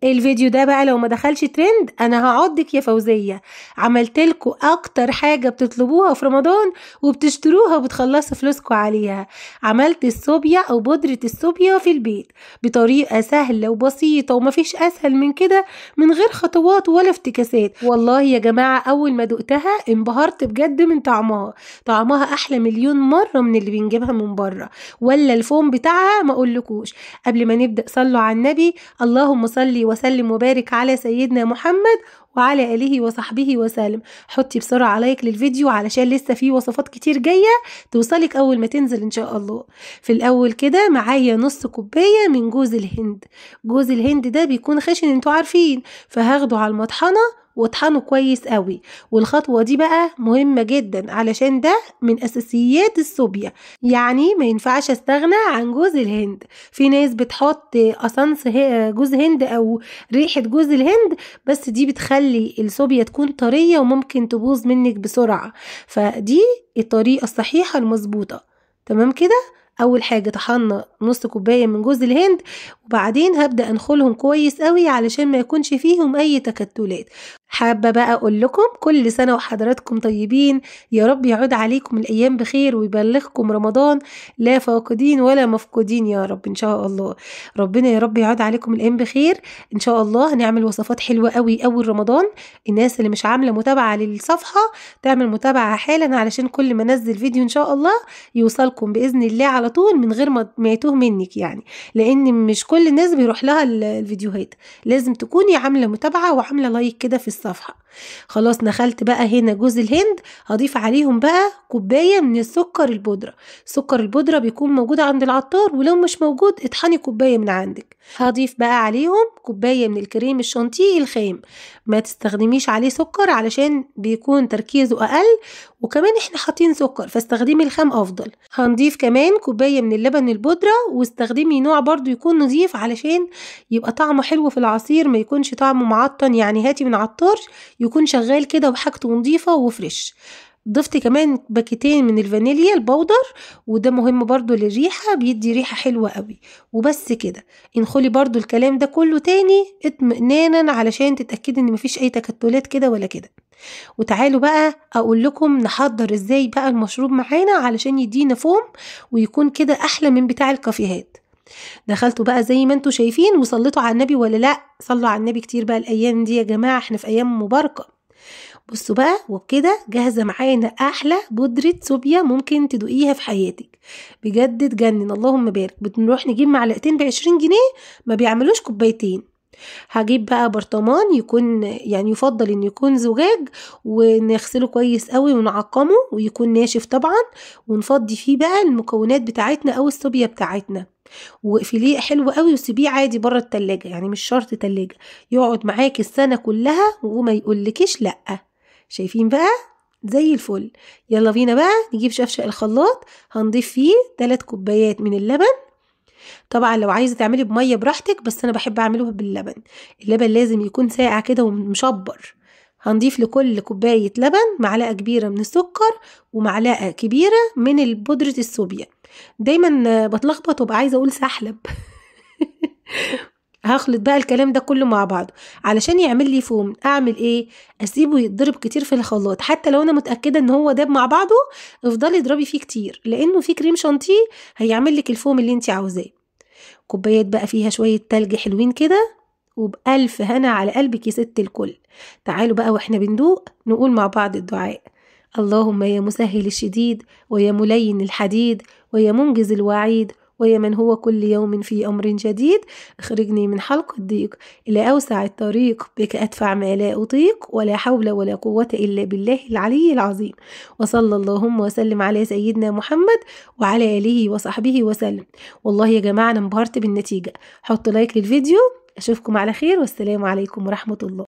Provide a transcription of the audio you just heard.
الفيديو ده بقى لو ما دخلش ترند انا هعضك يا فوزية. عملتلكوا اكتر حاجة بتطلبوها في رمضان وبتشتروها وبتخلصوا فلوسكوا عليها. عملت الصوبيا او بودرة الصوبيا في البيت بطريقة سهلة وبسيطة ومفيش اسهل من كده، من غير خطوات ولا افتكاسات. والله يا جماعة اول ما دقتها انبهرت بجد من طعمها احلى مليون مرة من اللي بنجيبها من بره، ولا الفوم بتاعها ما اقولكوش. قبل ما نبدأ صلوا على النبي. اللهم صل وسلم وبارك على سيدنا محمد وعلى آله وصحبه وسلم. حطي بسرعة لايك للفيديو علشان لسه فيه وصفات كتير جاية توصلك أول ما تنزل إن شاء الله. في الأول كده معايا نص كوباية من جوز الهند. جوز الهند ده بيكون خشن انتوا عارفين، فهاخده على المطحنة واطحنه كويس قوي. والخطوة دي بقى مهمة جدا علشان ده من أساسيات الصوبيا، يعني ما ينفعش استغنى عن جوز الهند. في ناس بتحط أسانس جوز هند أو ريحة جوز الهند، بس دي بتخلي الصوبيا تكون طرية وممكن تبوظ منك بسرعة. فدي الطريقة الصحيحة المظبوطة. تمام كده. اول حاجه طحنا نص كوبايه من جوز الهند، وبعدين هبدا انخلهم كويس قوي علشان ما يكونش فيهم اي تكتلات. حابه بقى اقول لكم كل سنه وحضراتكم طيبين، يا رب يعود عليكم الايام بخير ويبلغكم رمضان لا فاقدين ولا مفقودين يا رب ان شاء الله. ربنا يا رب يعود عليكم الايام بخير ان شاء الله. هنعمل وصفات حلوه قوي اول رمضان. الناس اللي مش عامله متابعه للصفحه تعمل متابعه حالا علشان كل ما انزل فيديو ان شاء الله يوصلكم باذن الله على طول من غير ما يتوه منك، يعني لان مش كل الناس بيروح لها الفيديوهات. لازم تكوني عامله متابعه وعامله لايك كده في الصفحه. خلاص نخلت بقى هنا جوز الهند، هضيف عليهم بقى كوبايه من السكر البودره. سكر البودره بيكون موجود عند العطار، ولو مش موجود اطحني كوبايه من عندك. هضيف بقى عليهم كوبايه من الكريم الشانتيه الخام. ما تستخدميش عليه سكر علشان بيكون تركيزه اقل، وكمان احنا حاطين سكر فاستخدمي الخام افضل. هنضيف كمان كوبايه من اللبن البودره، واستخدمي نوع برضو يكون نظيف علشان يبقى طعمه حلو في العصير، ما يكونش طعمه معطن. يعني هاتي من عطار يكون شغال كده وحاجته نظيفه وفريش. ضفت كمان باكيتين من الفانيليا البودر، وده مهم برضو للريحة، بيدي ريحة حلوة قوي. وبس كده. انخلي برضو الكلام ده كله تاني اطمئنانا علشان تتأكدي ان مفيش اي تكتلات كده ولا كده. وتعالوا بقى اقول لكم نحضر ازاي بقى المشروب معانا علشان يدينا فوم ويكون كده احلى من بتاع الكافيهات. دخلتوا بقى زي ما انتوا شايفين وصليتوا على النبي ولا لا؟ صلوا على النبي كتير بقى الايام دي يا جماعة، احنا في ايام مباركة. بصوا بقى، وبكده جاهزة معانا أحلى بودرة صوبيا ممكن تدوقيها في حياتك. بجد تجنن. اللهم بارك. بنروح نجيب معلقتين ب20 جنيه، ما بيعملوش كوبايتين. هجيب بقى برطمان يكون يعني يفضل انه يكون زجاج، ونغسله كويس قوي ونعقمه ويكون ناشف طبعا، ونفضي فيه بقى المكونات بتاعتنا او الصوبيا بتاعتنا. واقفليه حلو قوي وسيبيه عادي بره التلاجة، يعني مش شرط تلاجة، يقعد معاكي السنة كلها وما يقولكيش لأ. شايفين بقى زي الفل. يلا بينا بقى نجيب شفشق الخلاط، هنضيف فيه 3 كوبايات من اللبن. طبعا لو عايزه تعملي بميه براحتك، بس انا بحب اعمله باللبن. اللبن لازم يكون ساقع كده ومشبر. هنضيف لكل كوبايه لبن معلقه كبيره من السكر ومعلقه كبيره من بودره الصوبيا. دايما بتلخبط وبقى عايزه اقول سحلب. هخلط بقى الكلام ده كله مع بعضه علشان يعمل لي فوم. اعمل ايه؟ اسيبه يتضرب كتير في الخلاط، حتى لو انا متاكده ان هو داب مع بعضه افضلي اضربي فيه كتير، لانه فيه كريم شانتيه هيعمل لك الفوم اللي انت عاوزاه. كوبايات بقى فيها شويه تلج حلوين كده، وبألف هنا على قلبك يا ست الكل. تعالوا بقى واحنا بندوق نقول مع بعض الدعاء. اللهم يا مسهل الشديد، ويا ملين الحديد، ويا منجز الوعيد، ويا من هو كل يوم في أمر جديد، اخرجني من حلق الضيق إلى أوسع الطريق، بك أدفع ما لا أطيق، ولا حول ولا قوة إلا بالله العلي العظيم. وصلى اللهم وسلم على سيدنا محمد وعلى آله وصحبه وسلم. والله يا جماعة أنا انبهرت بالنتيجة. حطوا لايك للفيديو. أشوفكم على خير، والسلام عليكم ورحمة الله.